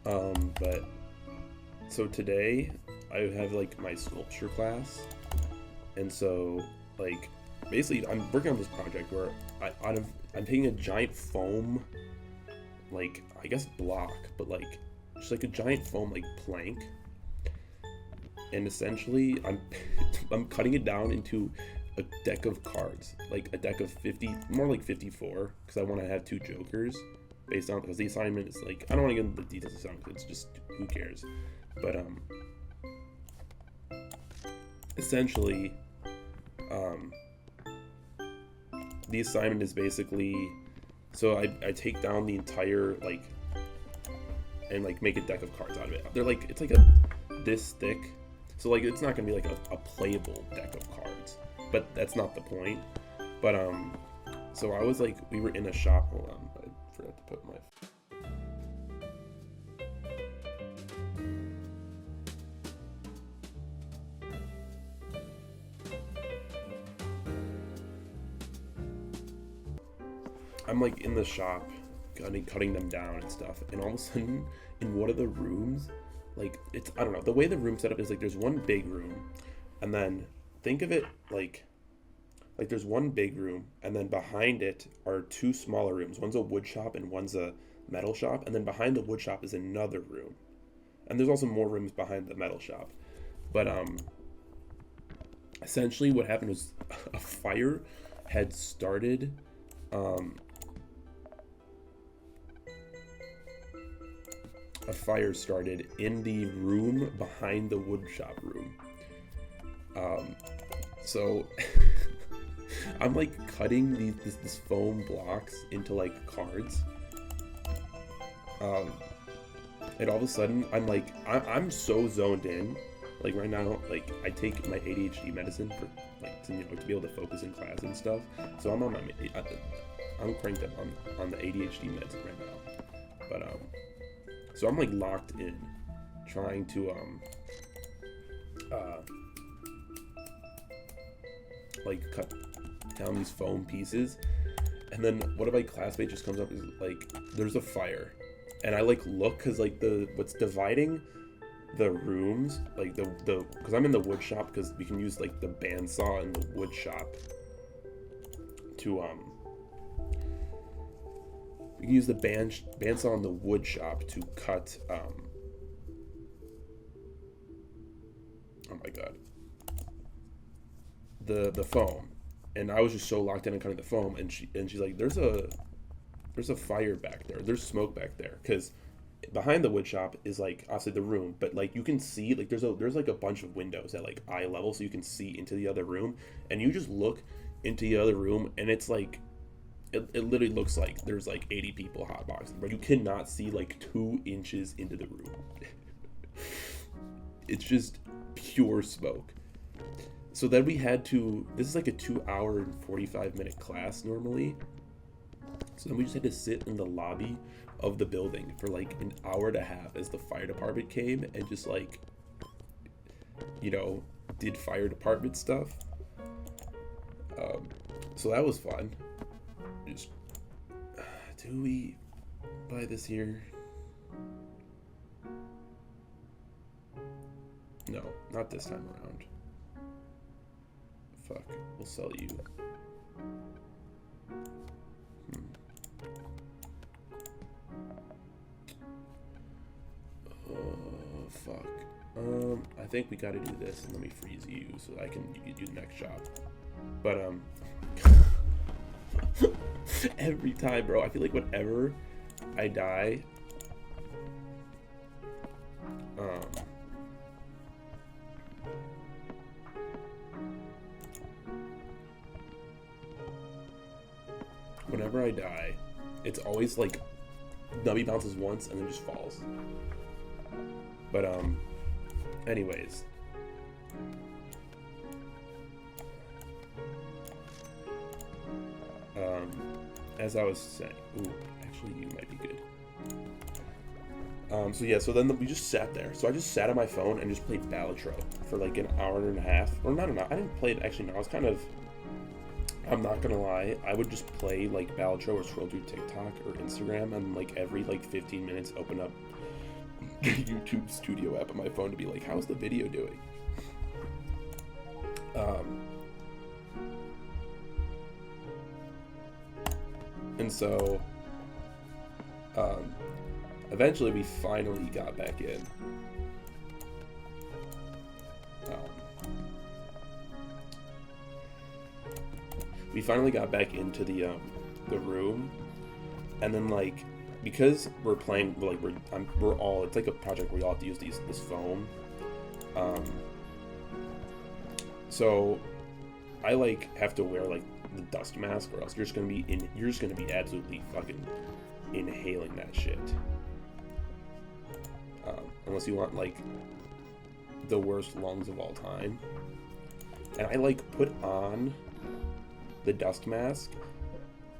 But so today I have like my sculpture class, and so like basically I'm working on this project where I'm taking a giant foam, like I guess block, but like just like a giant foam like plank, and essentially I'm cutting it down into a deck of cards, like a deck of 50, more like 54, because I want to have two jokers based on, because the assignment is like, I don't want to get into the details of the assignment, it's just who cares. But essentially the assignment is basically, so I take down the entire like and like make a deck of cards out of it. They're like, it's like this thick, so like it's not gonna be like a playable deck of cards, but that's not the point. But so I was like, we were in a shop. Hold on, I forgot to put my. I'm like in the shop, cutting them down and stuff, and all of a sudden, in one of the rooms, like it's, I don't know, the way the room set up is like there's one big room, and then think of it like there's one big room, and then behind it are two smaller rooms. One's a wood shop and one's a metal shop, and then behind the wood shop is another room, and there's also more rooms behind the metal shop. But essentially what happened was a fire had started. A fire started in the room behind the woodshop room. So I'm like cutting this foam blocks into like cards. And all of a sudden I'm like, I'm so zoned in. Like right now, like I take my ADHD medicine for like to, to be able to focus in class and stuff. So I'm cranked up on the ADHD meds right now. But so I'm like locked in, trying to like cut down these foam pieces, and then one of my classmates just comes up and is like, "There's a fire," and I like look, cause like what's dividing the rooms, like the because I'm in the wood shop, because we can use like the bandsaw in the wood shop to we can use the bandsaw in the wood shop to cut oh my god, the foam. And I was just so locked in on cutting the foam, and she's like, there's a fire back there, there's smoke back there, because behind the wood shop is like obviously the room, but like you can see like there's like a bunch of windows at like eye level, so you can see into the other room, and you just look into the other room, and it's like it literally looks like there's like 80 people hotboxing, but you cannot see like 2 inches into the room. It's just pure smoke. So then we had to, this is like a 2-hour and 45-minute class normally. So then we just had to sit in the lobby of the building for like an hour and a half as the fire department came and just like, did fire department stuff. So that was fun. Just, do we buy this here? No, not this time around. Fuck, we'll sell you. Fuck. I think we gotta do this, and let me freeze you so I can do the next job. But every time, bro, I feel like whenever I die, it's always like Nubby bounces once and then just falls. But anyways, as I was saying, ooh, actually you might be good. So yeah, so then we just sat there. So I just sat on my phone and just played Balatro for like an hour and a half, or not an hour. I didn't play it actually. No, I was kind of. I'm not gonna lie. I would just play like Balatro or scroll through TikTok or Instagram, and like every like 15 minutes open up YouTube Studio app on my phone to be like, how's the video doing? And so, eventually we finally got back in. We finally got back into the room, and then like, because we're playing, like we're all, it's like a project where we all have to use this foam. So I like have to wear like the dust mask, or else you're just gonna be absolutely fucking inhaling that shit. Unless you want like the worst lungs of all time. And I like put on the dust mask,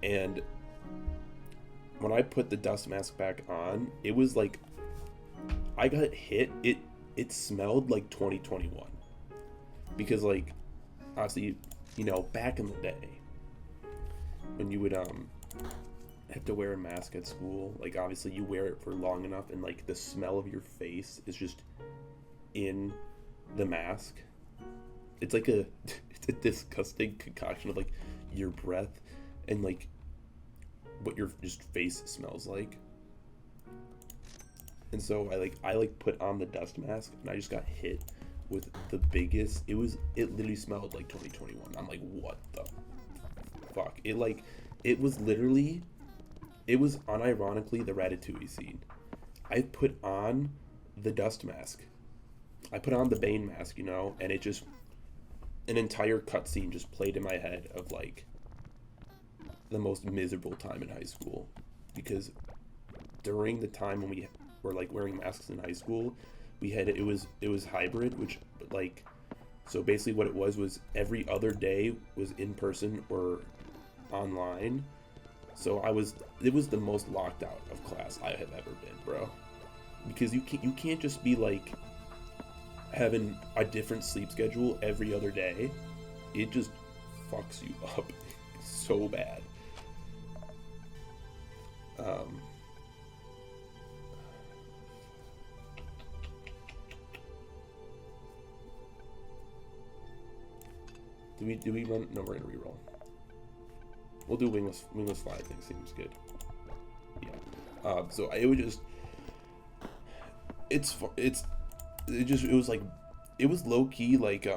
and when I put the dust mask back on, it was like I got hit. It smelled like 2021, because like obviously, you know, back in the day when you would have to wear a mask at school, like obviously you wear it for long enough and like the smell of your face is just in the mask. It's like it's a disgusting concoction of like your breath and like what your just face smells like. And so I put on the dust mask, and I just got hit with the biggest, it literally smelled like 2021. I'm like, what the fuck? It was unironically the Ratatouille scene. I put on the dust mask. I put on the Bane mask, you know, and it just, an entire cutscene just played in my head of like the most miserable time in high school. Because during the time when we were like wearing masks in high school, it was hybrid, which like, so basically what it was every other day was in person or online. So it was the most locked out of class I have ever been, bro. Because you can't just be like having a different sleep schedule every other day. It just fucks you up so bad. Do we run? No, we're gonna reroll. We'll do wingless fly. I think seems good. Yeah. So it would just. It was low key like I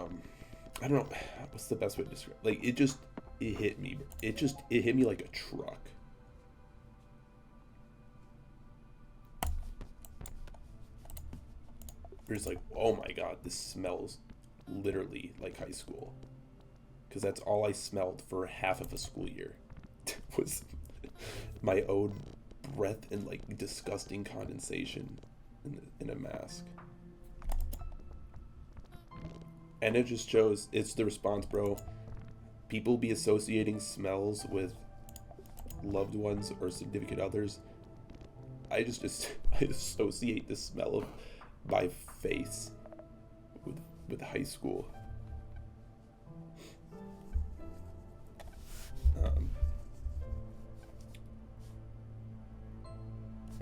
don't know what's the best way to describe. Like it hit me. It hit me like a truck. You're just like, oh my god, this smells literally like high school. Because that's all I smelled for half of a school year was my own breath and like disgusting condensation in a mask. And it just shows, it's the response, bro. People be associating smells with loved ones or significant others. I associate the smell of my face with high school.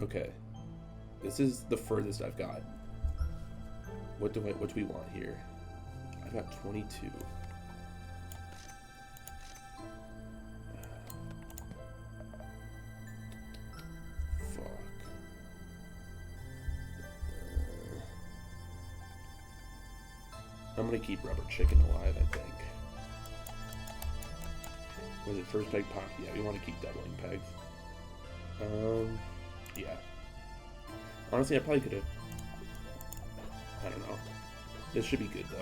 Okay, this is the furthest I've got. What do we want here? I got 22. Fuck. I'm gonna keep Rubber Chicken alive, I think. Was it first peg pocket? Yeah, we want to keep doubling pegs. Yeah. Honestly, I probably could have. I don't know. This should be good though.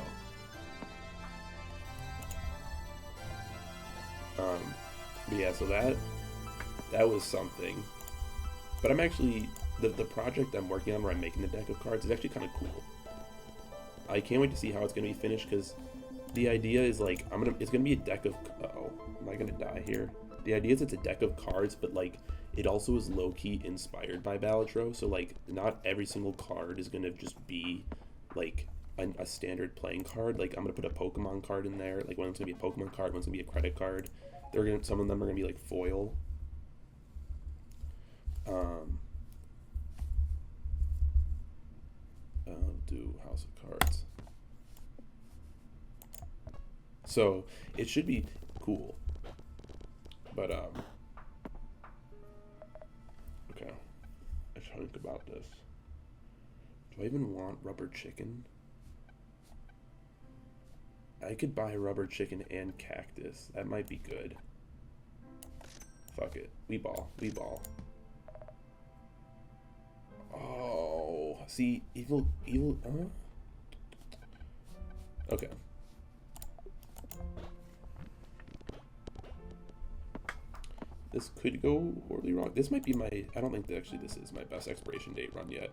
But yeah, so that was something. But I'm actually the project I'm working on where I'm making the deck of cards is actually kind of cool. I can't wait to see how it's gonna be finished, because the idea is like it's gonna be a deck of. Uh-oh, am I gonna die here? The idea is it's a deck of cards, but like it also is low-key inspired by Balatro. So like not every single card is gonna just be like a standard playing card. Like I'm gonna put a Pokemon card in there. Like one's gonna be a Pokemon card, one's gonna be a credit card. Some of them are gonna be like foil. . House of Cards. So it should be cool. But okay. I should think about this. Do I even want rubber chicken? I could buy rubber chicken and cactus. That might be good. Fuck it. We ball. We ball. Oh, see, evil, okay. This could go horribly wrong. This might be my, I don't think that actually this is my best expiration date run yet.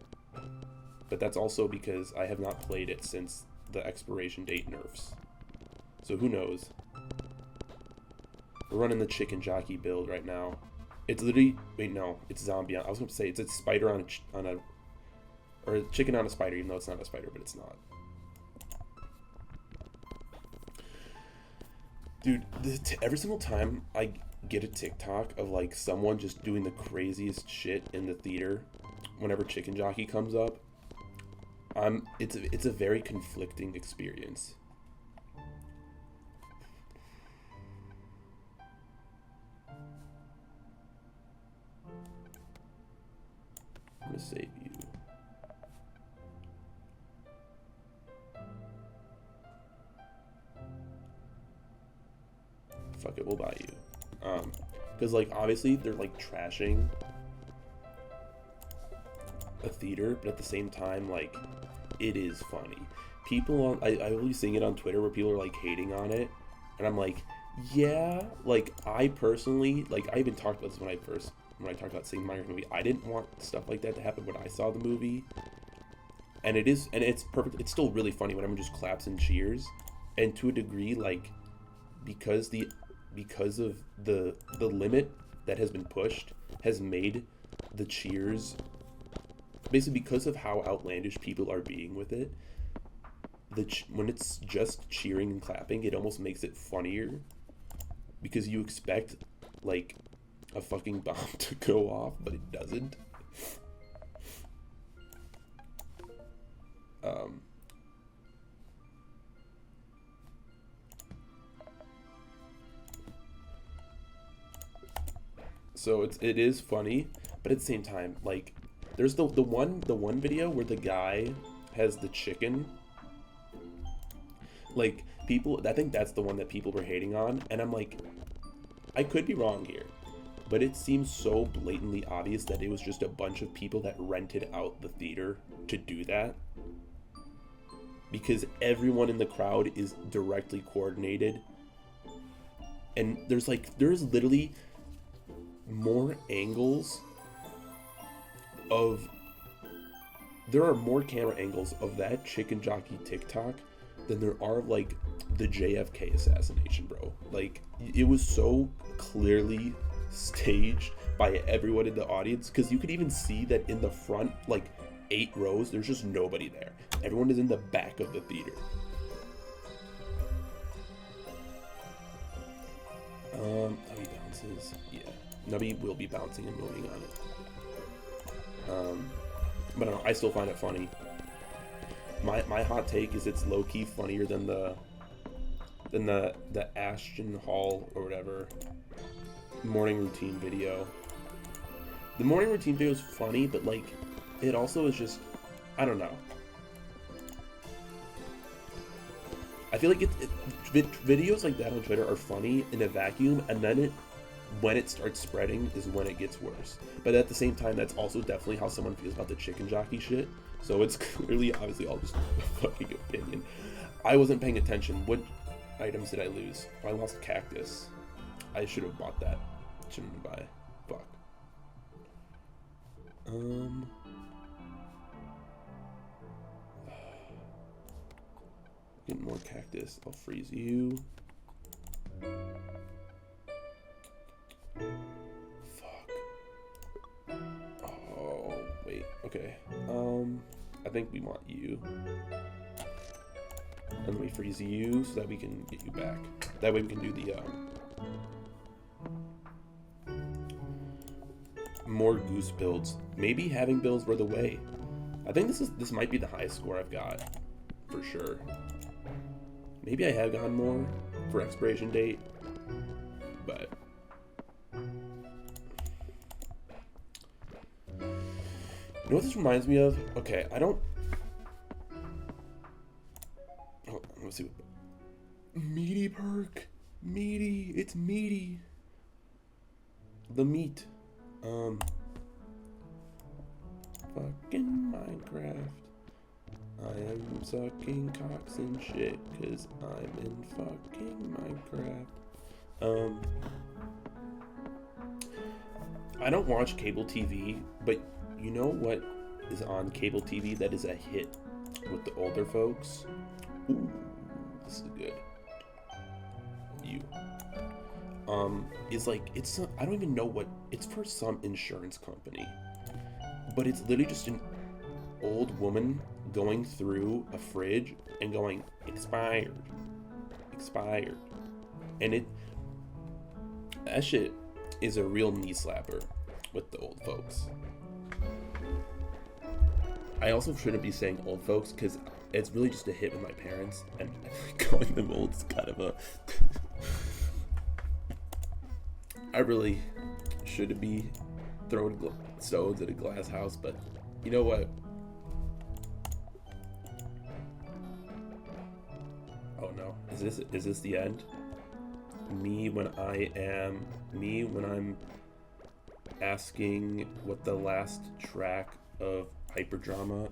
But that's also because I have not played it since the expiration date nerfs. So who knows? We're running the chicken jockey build right now. It's literally, wait, no, it's zombie. I was going to say it's a spider on a, or a chicken on a spider, even though it's not a spider, but it's not. Dude, every single time I get a TikTok of like someone just doing the craziest shit in the theater, whenever chicken jockey comes up, it's a very conflicting experience. I'm gonna save you. Fuck it, we'll buy you. Because like obviously they're like trashing a theater, but at the same time like it is funny. People on I always seeing it on Twitter where people are like hating on it, and I'm like, yeah, like I personally, like I even talked about this when I talked about seeing Minecraft movie. I didn't want stuff like that to happen when I saw the movie, and it's perfect. It's still really funny when everyone just claps and cheers, and to a degree, like because of the limit that has been pushed has made the cheers, basically because of how outlandish people are being with it, when it's just cheering and clapping, it almost makes it funnier because you expect like a fucking bomb to go off, but it doesn't. So it is funny, but at the same time, like there's the one video where the guy has the chicken. Like people, I think that's the one that people were hating on, and I'm like, I could be wrong here, but it seems so blatantly obvious that it was just a bunch of people that rented out the theater to do that, because everyone in the crowd is directly coordinated, and there's literally more angles of, there are more camera angles of that chicken jockey TikTok than there are of like the JFK assassination, bro. Like it was so clearly staged by everyone in the audience, because you could even see that in the front like 8 rows there's just nobody there. Everyone is in the back of the theater. Nubby bounces. Yeah, Nubby will be bouncing and moving on it. But I don't know, I still find it funny. My hot take is it's low-key funnier than the Ashton Hall or whatever morning routine video. The morning routine video is funny, but like it also is just, I don't know. I feel like videos like that on Twitter are funny in a vacuum, and then when it starts spreading is when it gets worse. But at the same time, that's also definitely how someone feels about the chicken jockey shit. So it's clearly, obviously, all just a fucking opinion. I wasn't paying attention. What items did I lose? I lost cactus. I should have bought that. Shouldn't buy. Fuck. Get more cactus. I'll freeze you. Fuck. Oh, wait. Okay. I think we want you. And then we freeze you so that we can get you back. That way we can do the, more goose builds. Maybe having builds were the way. I think this might be the highest score I've got. for sure. Maybe I have gotten more for expiration date, but you know what this reminds me of? Okay, I don't. Oh, let's see. Meaty perk, meaty. It's meaty. The meat. Fucking Minecraft. I am sucking cocks and shit because I'm in fucking Minecraft. I don't watch cable TV, but you know what is on cable TV that is a hit with the older folks? Ooh, this is good. You. Is like, it's, I don't even know what, it's for some insurance company, but it's literally just an old woman going through a fridge and going, expired, and that shit is a real knee slapper with the old folks. I also shouldn't be saying old folks because it's really just a hit with my parents, and calling them old is kind of a I really shouldn't be throwing stones at a glass house, but you know what? Oh no, is this the end? Me when I'm asking what the last track of Hyperdrama,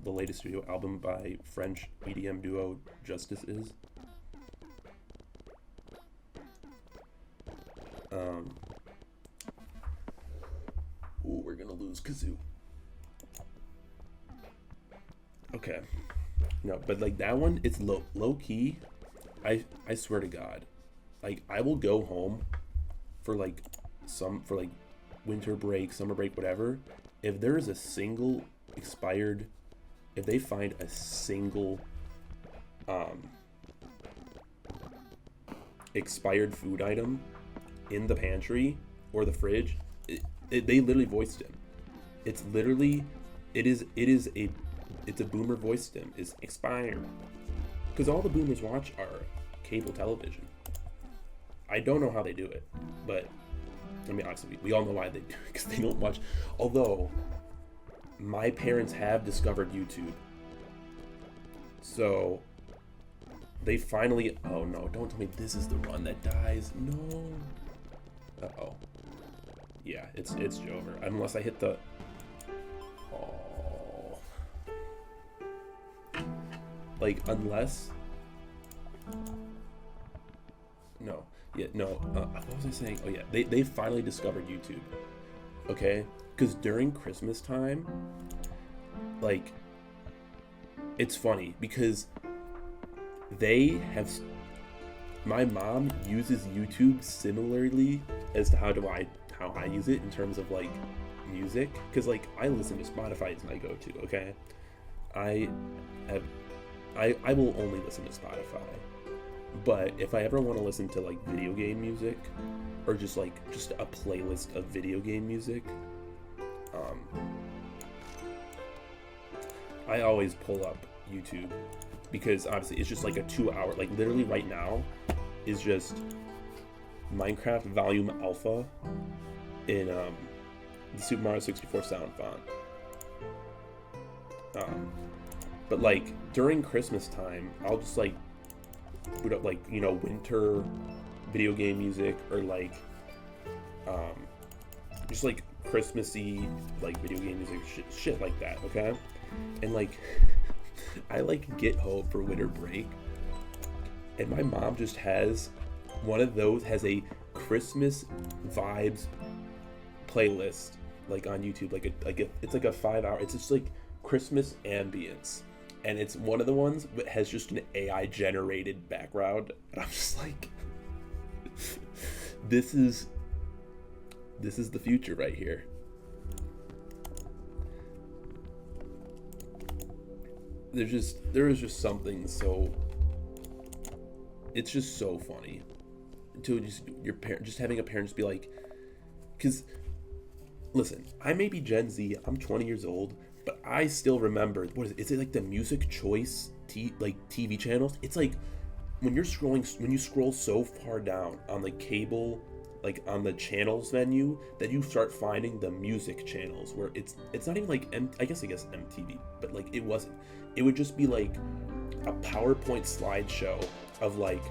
the latest studio album by French EDM duo Justice is. Ooh, we're gonna lose Kazoo. Okay. No, but like that one, it's low key. I swear to God, like I will go home for like winter break, summer break, whatever. If there is a single expired, if they find a single expired food item in the pantry or the fridge, they literally voiced him. It's a boomer voice stem. Is expired, because all the boomers watch are cable television. I don't know how they do it, but I mean, obviously we all know why they do it, because they don't watch. Although my parents have discovered YouTube, so they finally. Oh no! Don't tell me this is the one that dies. No. Uh-oh. Yeah, it's over. Unless I hit the. Oh. Like, unless. No. Yeah, no. What was I saying? Oh, yeah. They finally discovered YouTube. Okay? Because during Christmas time, like, it's funny because they have. My mom uses YouTube similarly as to how I use it in terms of like music, because like I listen to Spotify as my go-to. Okay, I will only listen to Spotify, but if I ever want to listen to like video game music or just a playlist of video game music, I always pull up YouTube, because obviously it's just like a 2-hour, like literally right now is just Minecraft Volume Alpha in the Super Mario 64 sound font. But like during Christmas time, I'll just like boot up like, you know, winter video game music, or like just like Christmassy like video game music, shit like that. Okay, and like I like get home for winter break, and my mom just has one of those, has a Christmas vibes playlist like on YouTube, it's like a 5-hour, it's just like Christmas ambience, and it's one of the ones that has just an AI generated background, and I'm just like this is the future right here. There is just something so, it's just so funny to just just having a parent just be like, because listen, I may be Gen Z, I'm 20 years old, But I still remember, what is it? Is it like the music choice TV channels? It's like when you scroll so far down on the cable, like on the channels menu, that you start finding the music channels where it's not even like I guess MTV, but like it wasn't. It would just be like a PowerPoint slideshow of like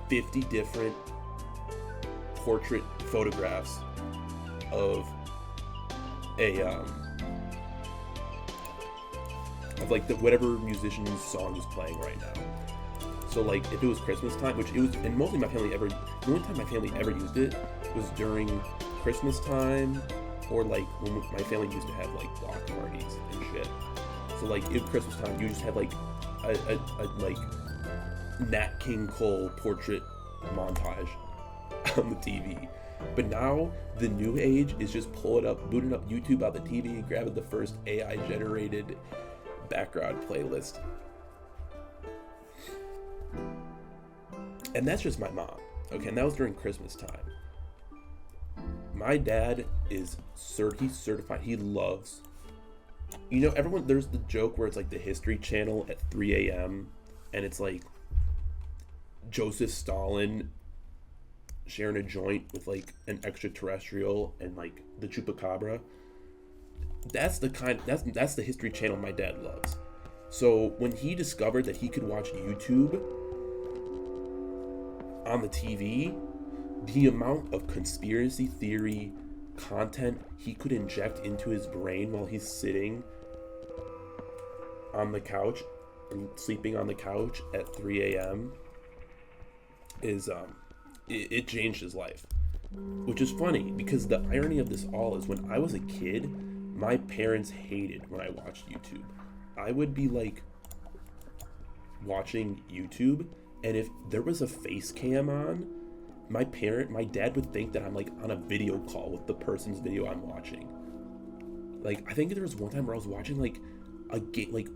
50 different portrait photographs of like the whatever musician's song is playing right now. So like if it was Christmas time, which it was, and mostly the only time my family ever used it was during Christmas time, or like when my family used to have like block parties and shit. So like at Christmas time, you just had like a like Nat King Cole portrait montage on the TV. But now the new age is just booting up YouTube out the TV, grabbing the first AI generated background playlist. And that's just my mom. Okay, and that was during Christmas time. My dad is he's certified. He loves, everyone, there's the joke where it's like the History Channel at 3 a.m. and it's like Joseph Stalin sharing a joint with like an extraterrestrial and like the chupacabra. That's the History Channel my dad loves. So when he discovered that he could watch YouTube on the TV, the amount of conspiracy theory content he could inject into his brain while he's sitting on the couch and sleeping on the couch at 3 a.m. is it changed his life. Which is funny, because the irony of this all is when I was a kid, my parents hated when I watched YouTube. I would be like watching YouTube, and if there was a face cam on, my dad would think that I'm like on a video call with the person's video I'm watching. Like, I think there was one time where I was watching like a game, like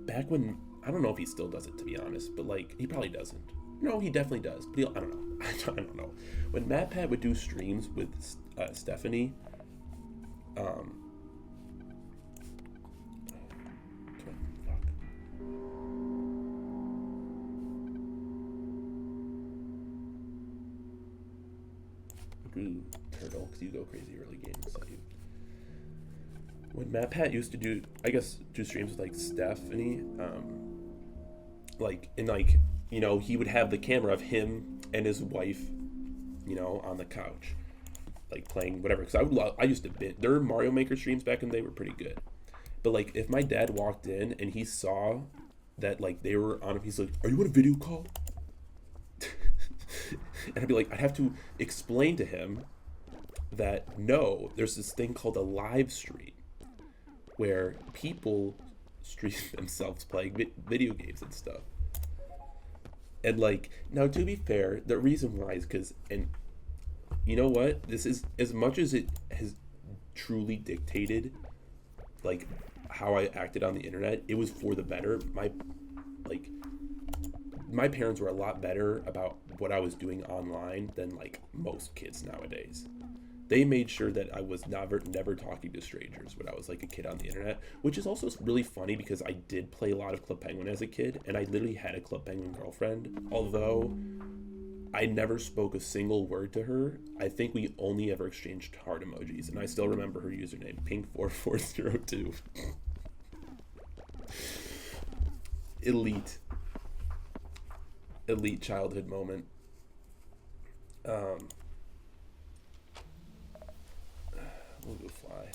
back when, I don't know if he still does it, to be honest, but like he probably doesn't. No, he definitely does, but I don't know. I don't know. When MatPat would do streams with Stephanie, Turtle, because you go crazy early games. So when MatPat used to do streams with like Stephanie, he would have the camera of him and his wife, on the couch, like playing whatever. Because I used to bit their Mario Maker streams back when they were pretty good. But like if my dad walked in and he saw that like they were on, he's like, "Are you on a video call?" And I'd be like, I'd have to explain to him that no, there's this thing called a live stream where people stream themselves playing video games and stuff. And like, now to be fair, the reason why is because, and you know what, this is, as much as it has truly dictated like how I acted on the internet, it was for the better. My parents were a lot better about what I was doing online than like most kids nowadays. They made sure that I was never talking to strangers when I was like a kid on the internet, which is also really funny because I did play a lot of Club Penguin as a kid, and I literally had a Club Penguin girlfriend, although I never spoke a single word to her. I think we only ever exchanged heart emojis, and I still remember her username, Pink4402. Elite childhood moment. We'll go fly.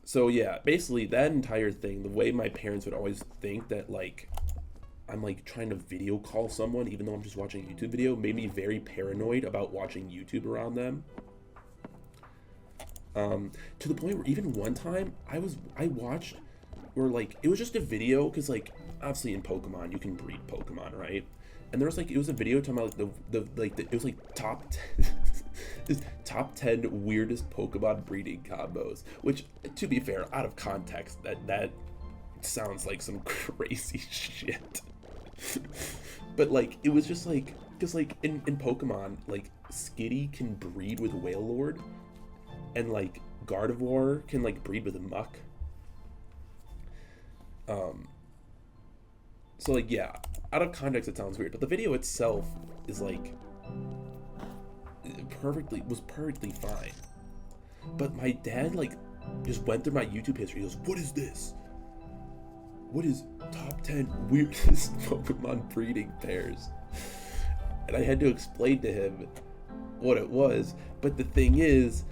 So yeah, basically that entire thing, the way my parents would always think that like I'm like trying to video call someone even though I'm just watching a YouTube video, made me very paranoid about watching YouTube around them. To the point where even one time I watched where like it was just a video, because like obviously in Pokemon you can breed Pokemon, right? And there was like, it was a video talking about like it was like top 10 top 10 weirdest Pokemon breeding combos, which to be fair, out of context, that sounds like some crazy shit. But like it was just like, because like in Pokemon, like Skitty can breed with Wailord, and like Gardevoir can like breed with muck. So like, yeah, out of context it sounds weird, but the video itself is like was perfectly fine. But my dad like just went through my YouTube history. He goes, "What is this? What is top 10 weirdest Pokemon breeding pairs?" And I had to explain to him what it was. But the thing is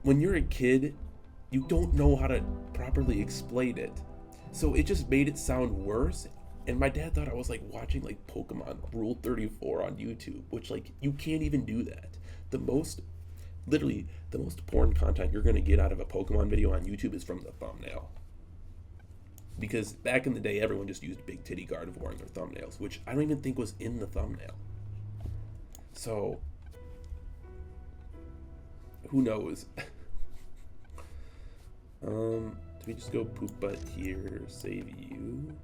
when you're a kid, you don't know how to properly explain it. So it just made it sound worse. And my dad thought I was like watching like Pokemon Rule 34 on YouTube, which like you can't even do that. Literally, the most porn content you're gonna get out of a Pokemon video on YouTube is from the thumbnail. Because back in the day, everyone just used big titty Gardevoir in their thumbnails, which I don't even think was in the thumbnail. So, who knows? Do we just go poop butt here, save you?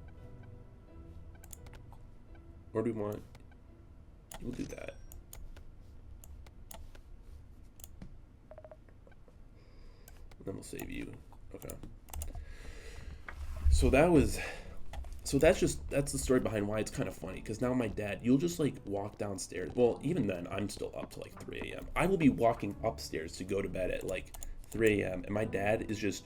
Or do we want... We'll do that. Then we'll save you. Okay. So that's the story behind why it's kind of funny. Because now my dad, you'll just like walk downstairs. Well, even then, I'm still up to like 3 a.m. I will be walking upstairs to go to bed at like 3 a.m. And my dad is just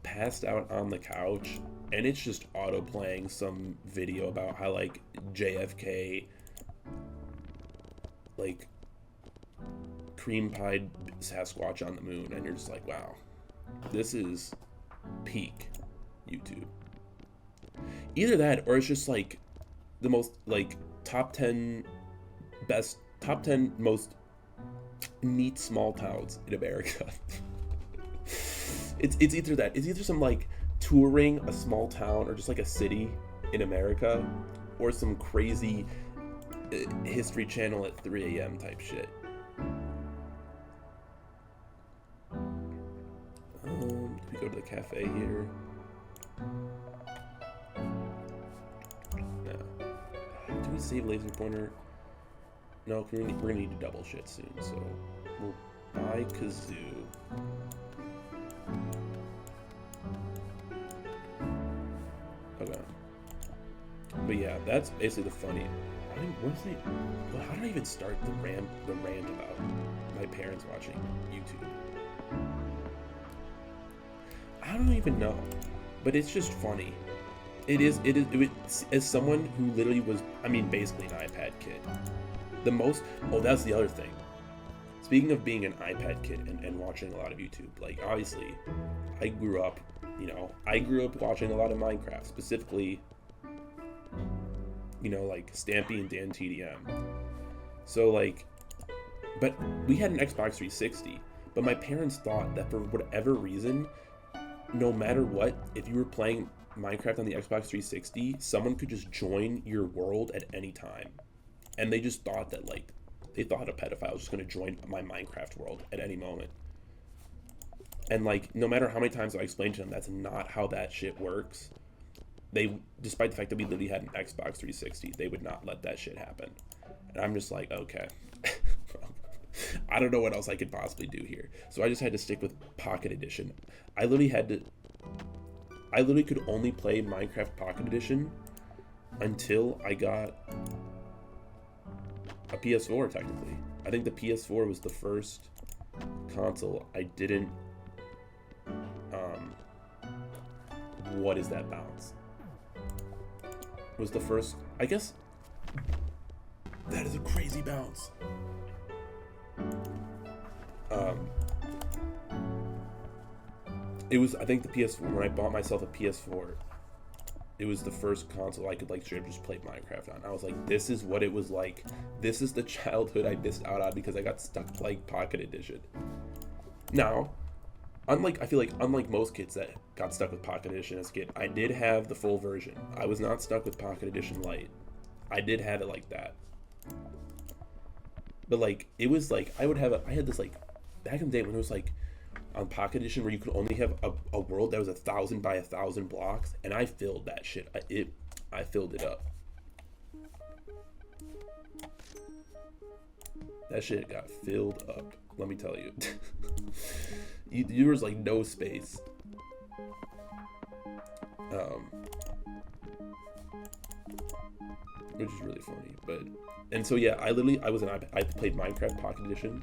passed out on the couch. And it's just auto playing some video about how like JFK like cream pied Sasquatch on the moon. And you're just like, wow, this is peak YouTube. Either that, or it's just like the most like top 10 most neat small towns in America. it's either that, it's either some like touring a small town or just like a city in America, or some crazy History Channel at 3 a.m. type shit. Can we go to the cafe here? No. Do we save laser pointer? No, we're gonna need to double shit soon, so we'll buy Kazoo. Okay. But yeah, that's basically the funny. How did I even start the rant about my parents watching YouTube? I don't even know, but it's just funny. It is as someone who literally was, I mean, basically an iPad kid. That's the other thing. Speaking of being an iPad kid and watching a lot of YouTube, like obviously, I grew up watching a lot of Minecraft, specifically, like Stampy and Dan TDM. So like, but we had an Xbox 360, but my parents thought that for whatever reason, no matter what, if you were playing Minecraft on the Xbox 360, someone could just join your world at any time. And they just thought that, like, they thought a pedophile was just going to join my Minecraft world at any moment. And, like, no matter how many times I explained to them that's not how that shit works, despite the fact that we literally had an Xbox 360, they would not let that shit happen. And I'm just like, okay. I don't know what else I could possibly do here. So I just had to stick with Pocket Edition. I literally could only play Minecraft Pocket Edition until I got a PS4, technically. I think the PS4 was the first console I didn't... what is that bounce? Was the first... I guess... That is a crazy bounce. It was, I think, the PS4. When I bought myself a PS4, it was the first console I could like straight up just play Minecraft on. I was like, this is what it was like. This is the childhood I missed out on because I got stuck playing Pocket Edition. Now, I feel like unlike most kids that got stuck with Pocket Edition as a kid, I did have the full version. I was not stuck with Pocket Edition Lite. I did have it like that. But like, it was like, I had this like, back in the day when it was like, on Pocket Edition where you could only have a world that was 1,000 by 1,000 blocks, and I filled that shit. I filled it up. That shit got filled up. let me tell you. There was like no space. Which is really funny, and so yeah, I played Minecraft Pocket Edition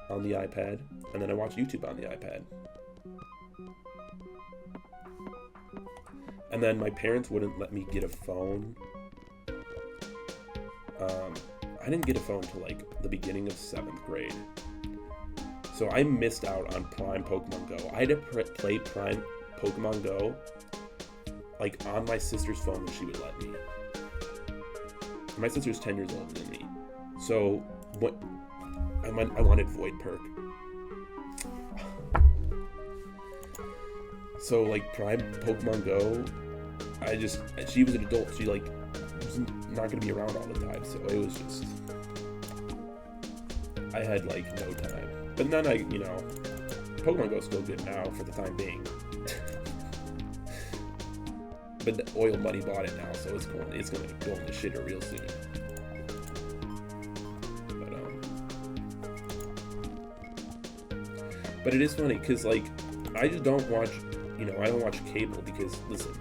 on the iPad, and then I watched YouTube on the iPad. And then my parents wouldn't let me get a phone. I didn't get a phone until like the beginning of 7th grade. So I missed out on Prime Pokemon Go. I had to play Prime Pokemon Go like on my sister's phone when she would let me. My sister's 10 years older than me. So what I wanted Void Perk. So like Prime Pokemon Go, she was an adult. She like was not gonna be around all the time. So it was just, I had like no time. But then Pokemon Go is still good now for the time being. But the oil money bought it now, so it's gonna go in the shitter real soon. But it is funny because like I just don't watch, I don't watch cable because listen,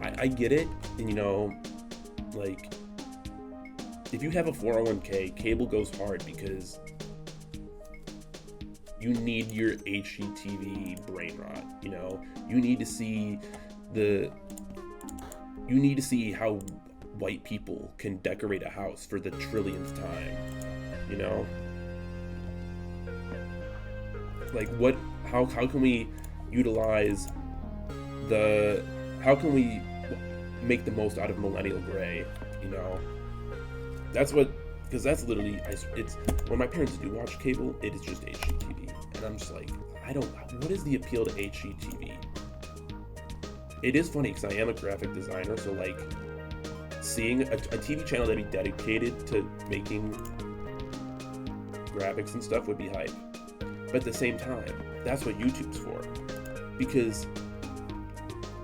I get it, and like if you have a 401k, cable goes hard because you need your HGTV brain rot. You need to see how white people can decorate a house for the trillionth time, like how can we utilize how can we make the most out of millennial gray, because that's literally, it's when my parents do watch cable, it is just HGTV, and I'm just like, what is the appeal to HGTV? It is funny because I am a graphic designer, so like seeing a TV channel that be dedicated to making graphics and stuff would be hype. But at the same time, that's what YouTube's for, because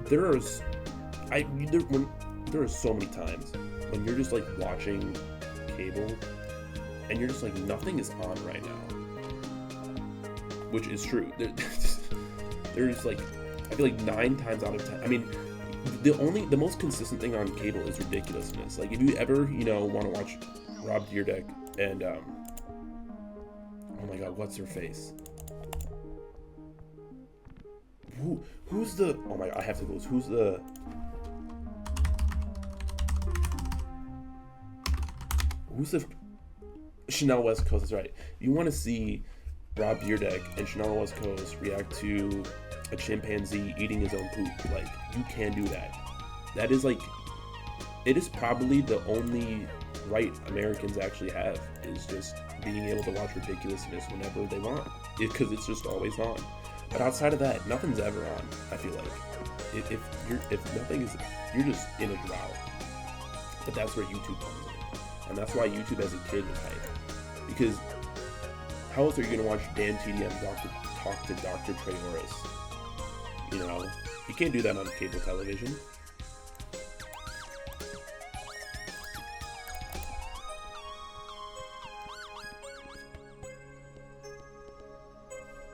there are so many times when you're just like watching cable and you're just like, nothing is on right now, which is true. There's like, I feel like 9 times out of 10. I mean, the most consistent thing on cable is ridiculousness. Like if you ever want to watch Rob Dyrdek and oh my god, what's her face? Who's the? Oh my god, I have to go. Who's the? Chanel West Coast? That's right. You want to see Rob Dyrdek and Chanel West Coast react to a chimpanzee eating his own poop? Like, you can do that. That is like, it is probably the only right Americans actually have, is just being able to watch ridiculousness whenever they want, because it's just always on. But outside of that, nothing's ever on. I feel like if nothing is, you're just in a drought. But that's where YouTube comes in, and that's why YouTube as a kid was hype, because how else are you gonna watch Dan TDM talk to Dr. Treoris? You can't do that on cable television.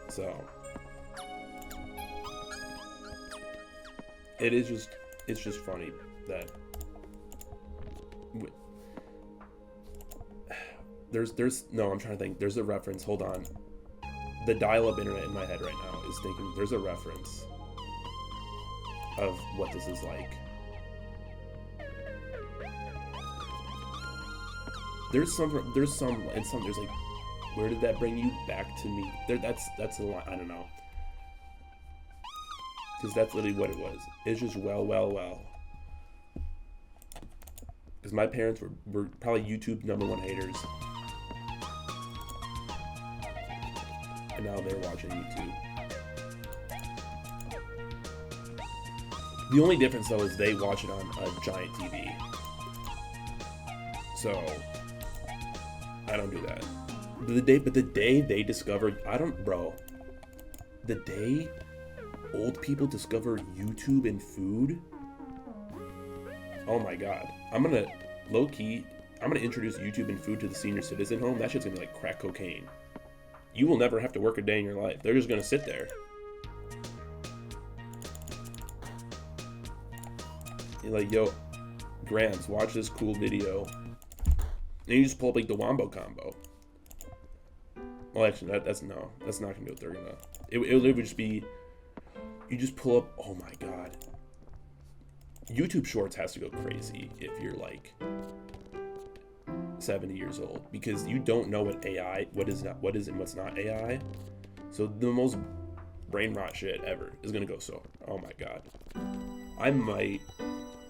So it's just funny that I'm trying to think. There's a reference. Hold on. The dial-up internet in my head right now is thinking there's a reference of what this is like. There's like, where did that bring you back to me? That's the line. I don't know, because that's literally what it was. It's just well. Because my parents were probably YouTube #1 haters, and now they're watching YouTube. The only difference though is they watch it on a giant TV. So I don't do that. The day they discovered, the day old people discover YouTube and food, oh my god. I'm gonna introduce YouTube and food to the senior citizen home. That shit's gonna be like crack cocaine. you will never have to work a day in your life. They're just gonna sit there. You're like, yo, Grams, watch this cool video. And you just pull up like the Wombo combo. Well, actually, that's not gonna be what they're gonna. It would just be, you just pull up. Oh my god. YouTube Shorts has to go crazy if you're like 70 years old, because you don't know what is and what's not AI. So the most brain rot shit ever is gonna go so. Oh my god. I might,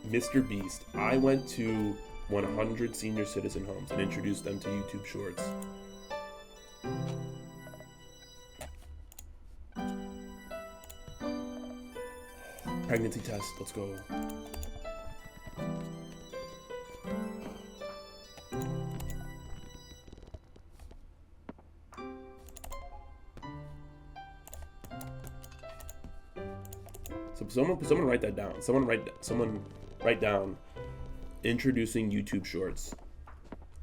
Mr. Beast. I went to 100 senior citizen homes and introduced them to YouTube Shorts. Pregnancy test, let's go. So someone write that down. Someone write down introducing YouTube Shorts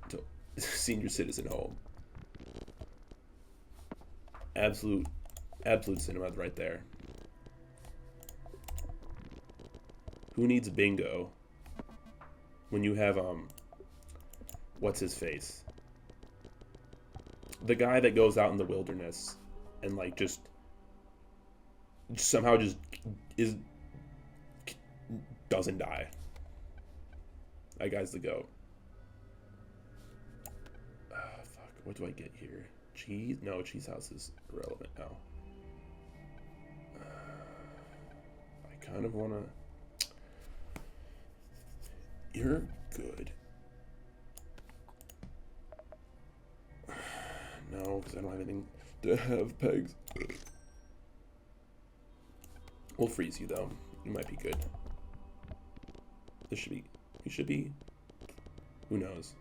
to senior citizen home. Absolute cinema right there. Who needs bingo when you have what's his face? The guy that goes out in the wilderness and like just somehow just doesn't die. That guy's the GOAT. Fuck, what do I get here? Cheese? No, Cheese House is irrelevant now. I kind of wanna. You're good. No, because I don't have anything to have pegs. We'll freeze you though. You might be good. You should be. Who knows?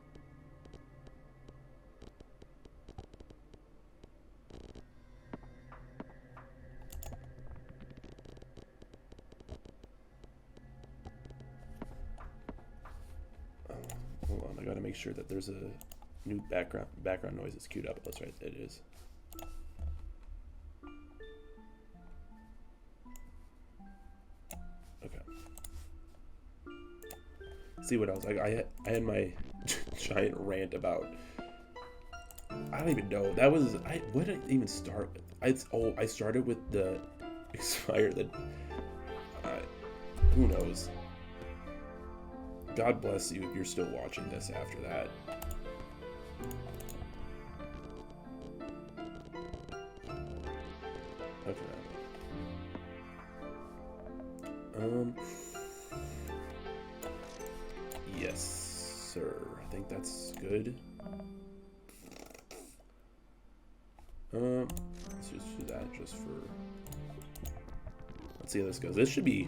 Hold on, I gotta make sure that there's a new background noise that's queued up. That's right, it is. Okay. See what else? I had my giant rant about. I don't even know. That was what did I even start with? I started with the Expired. That who knows. God bless you if you're still watching this after that. Okay. Yes, sir. I think that's good. Let's just do that just for. Let's see how this goes. This should be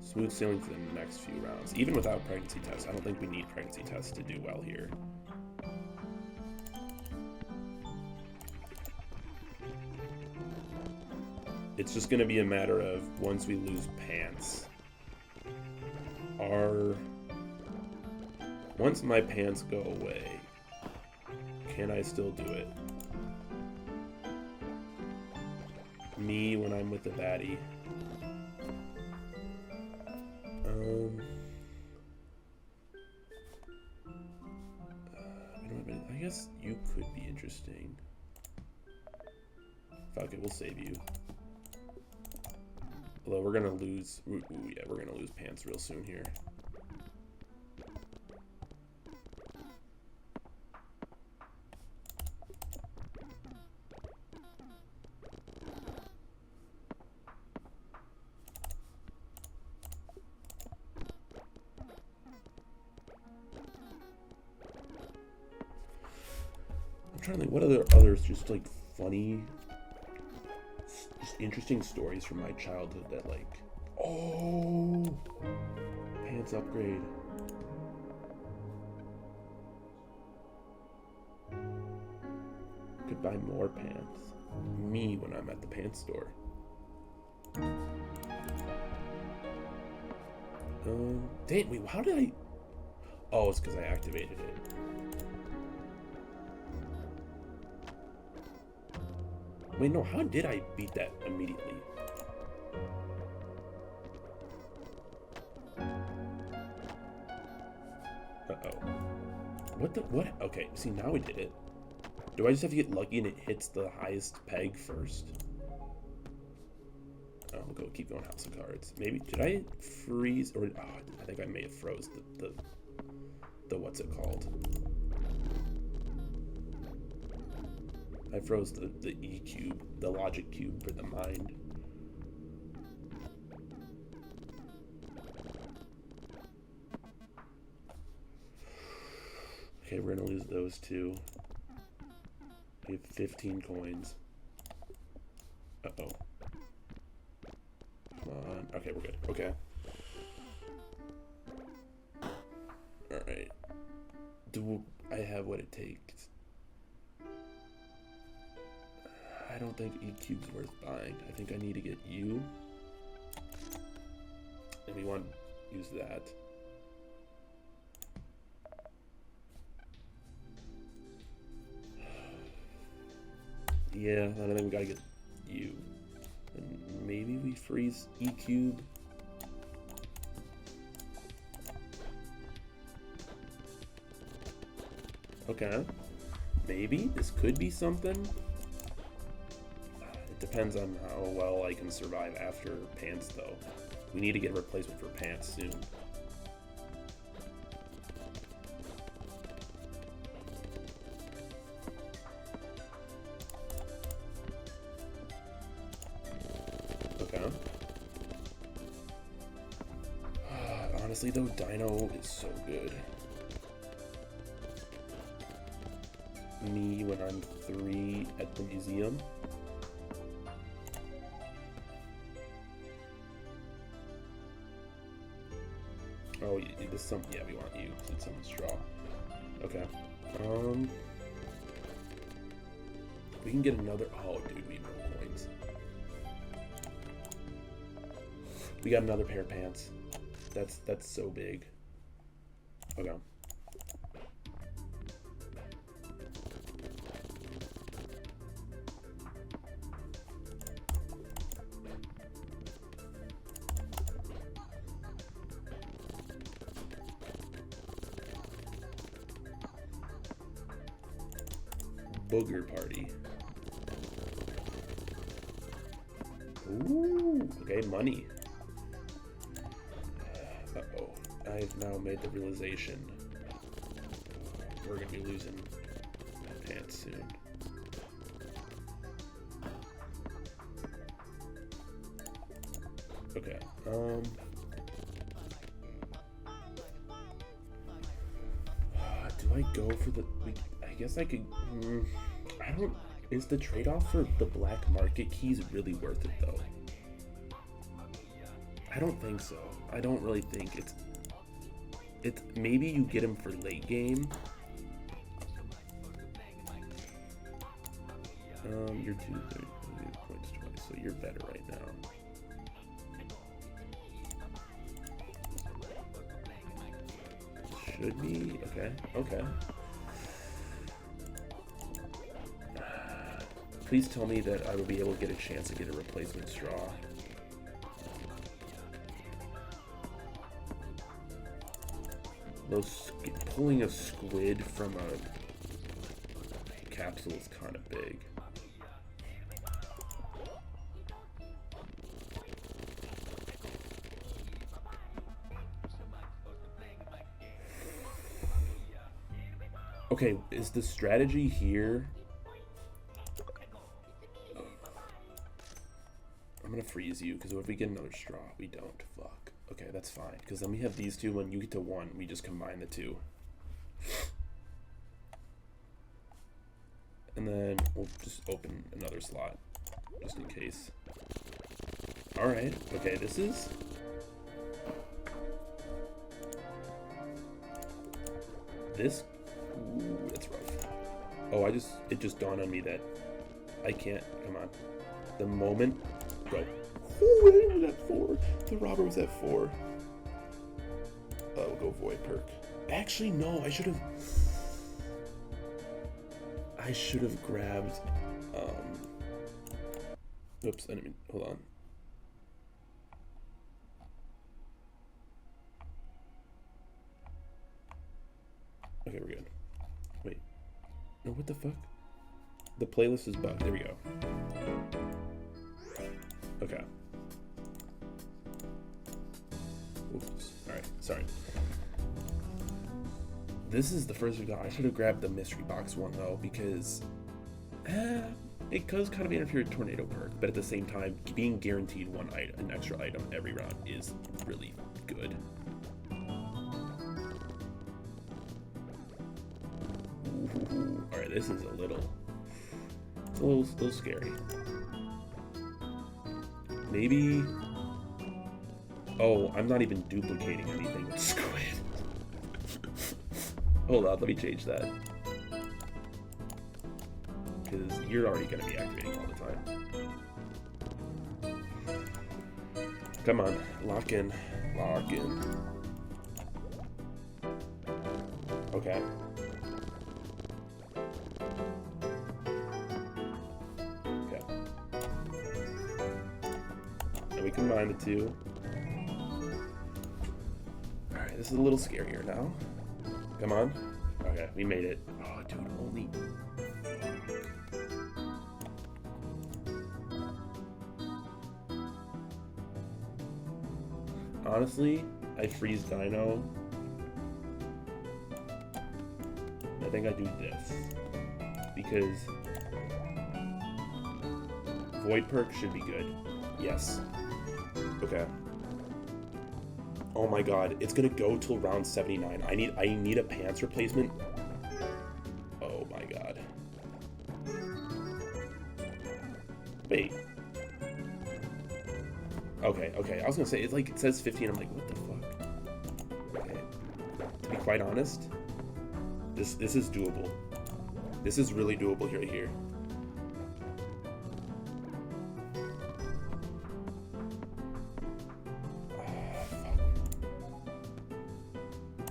smooth sailing for the next few rounds. Even without pregnancy tests, I don't think we need pregnancy tests to do well here. It's just going to be a matter of once we lose pants. Once my pants go away, can I still do it? Me when I'm with the baddie. I guess you could be interesting. Fuck it, we'll save you. Although we're gonna lose. Ooh, yeah, we're gonna lose pants real soon here. I'm trying to think what others just like funny, just interesting stories from my childhood that like, oh, pants upgrade. Could buy more pants. Me when I'm at the pants store. Dang, wait, how did I? Oh, it's because I activated it. Wait, no, how did I beat that immediately? Uh-oh. What? Okay, see, now we did it. Do I just have to get lucky and it hits the highest peg first? Oh, we'll keep going House of Cards. Maybe, did I freeze? Or, I think I may have froze the what's it called? I froze the E cube, the logic cube for the mind. Okay, we're gonna lose those two. We have 15 coins. Uh-oh. Come on. Okay, we're good. Okay. Alright. Do I have what it takes? I don't think E cube's worth buying. I think I need to get you. And we want to use that. Yeah, I think we gotta get you. And maybe we freeze E cube. Okay. Maybe this could be something. It depends on how well I can survive after pants, though. We need to get a replacement for pants soon. Okay. Honestly, though, Dino is so good. Me when I'm 3 at the museum. Oh, this some. Yeah, we want you. It's some straw. Okay. We can get another. Oh, dude, we need more coins. We got another pair of pants. That's so big. Okay. Booger party. Ooh, okay, money. Uh-oh. I've now made the realization we're gonna be losing pants soon. Okay, do I go for the... I guess I could... I don't... Is the trade-off for the black market keys really worth it, though? I don't think so. I don't really think it's... Maybe you get them for late game. You're 230 points twice, so you're better right now. Should be... Okay, okay. Please tell me that I will be able to get a chance to get a replacement straw. Those pulling a squid from a capsule is kind of big. Okay, is the strategy here? I'm gonna freeze you, because if we get another straw, we don't. Fuck. Okay, that's fine, because then we have these two. When you get to 1, we just combine the 2. And then we'll just open another slot, just in case. Alright, okay, this is... This... Ooh, that's rough. Oh, it just dawned on me that I can't... Come on. The moment... Go. Ooh, it was at 4. The robber was at 4. We'll go void perk. Actually, no. I should have grabbed Oops, I didn't mean, hold on. Okay, we're good. Wait. No, what the fuck? The playlist is bugged. There we go. Okay. Oops. Alright, sorry. This is the first we got. I should have grabbed the mystery box one though, because it does kind of interfere with tornado perk, but at the same time, being guaranteed an extra item every round is really good. Alright, this is a little scary. Maybe. Oh, I'm not even duplicating anything with squid. Hold on, let me change that. Because you're already going to be activating all the time. Come on, lock in. Lock in. Okay. Okay. And we combine the two. Alright, this is a little scarier now. Come on. Okay, we made it. Oh, dude, only... Honestly, I freeze Dino. I think I do this. Because... Void perk should be good. Yes. Okay. Oh my god, it's gonna go till round 79. I need a pants replacement. Oh my god. Wait. Okay. I was gonna say, it's like, it says 15. I'm like, what the fuck? Okay. To be quite honest, this is doable. This is really doable right here.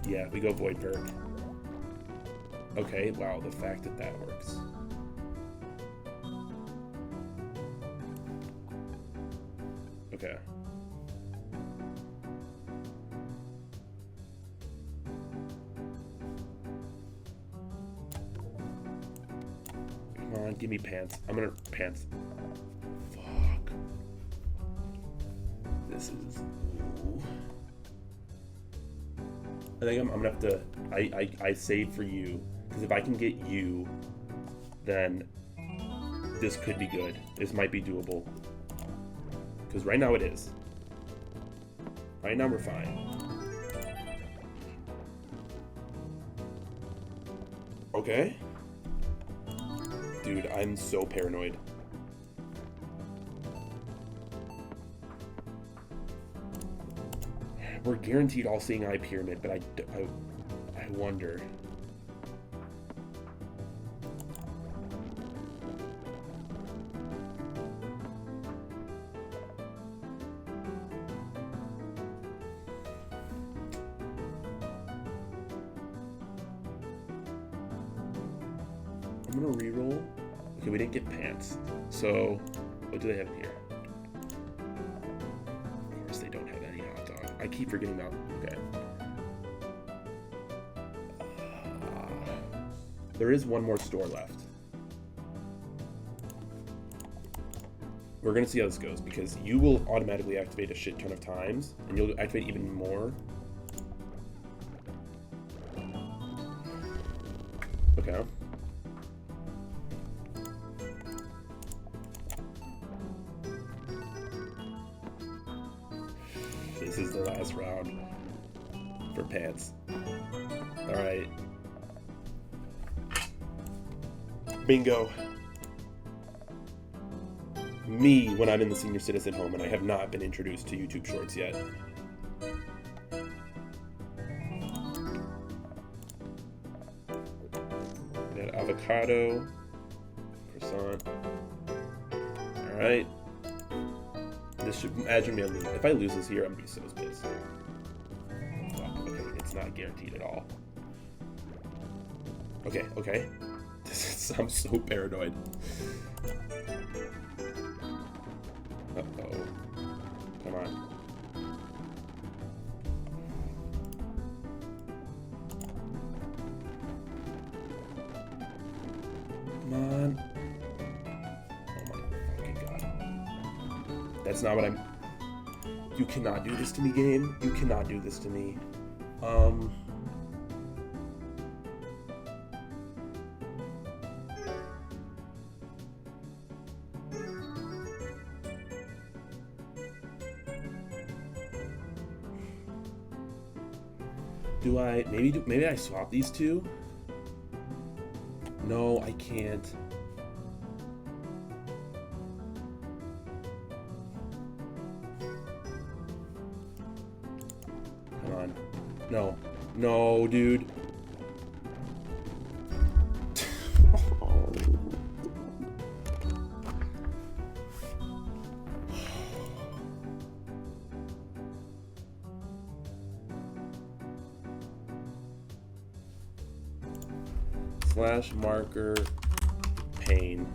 Yeah, we go Void Perk. Okay, wow, the fact that that works. Okay. Come on, give me pants. I'm gonna pants. Fuck. This is... Ooh. I think I'm gonna have to, I save for you, because if I can get you, then this could be good. This might be doable. Because right now it is. Right now we're fine. Okay. Dude, I'm so paranoid. We're guaranteed all-seeing eye pyramid, but I wonder. I'm gonna reroll. Okay, we didn't get pants. So, what do they have in here? Of course they don't have any hot dog. I keep forgetting that. Okay. There is one more store left. We're gonna see how this goes, because you will automatically activate a shit ton of times, and you'll activate even more. Okay. This is the last round for pants. Alright. Bingo. Me when I'm in the senior citizen home and I have not been introduced to YouTube Shorts yet. That avocado, croissant. Alright. This should, imagine me, if I lose this here, I'm gonna be so pissed. Fuck, okay, it's not guaranteed at all. Okay. I'm so paranoid. Uh-oh. Come on. Come on. Oh my fucking god. That's not what I'm... You cannot do this to me, game. You cannot do this to me. Do I... Maybe I swap these two? No, I can't. Come on. No. No, dude. Slash marker pain.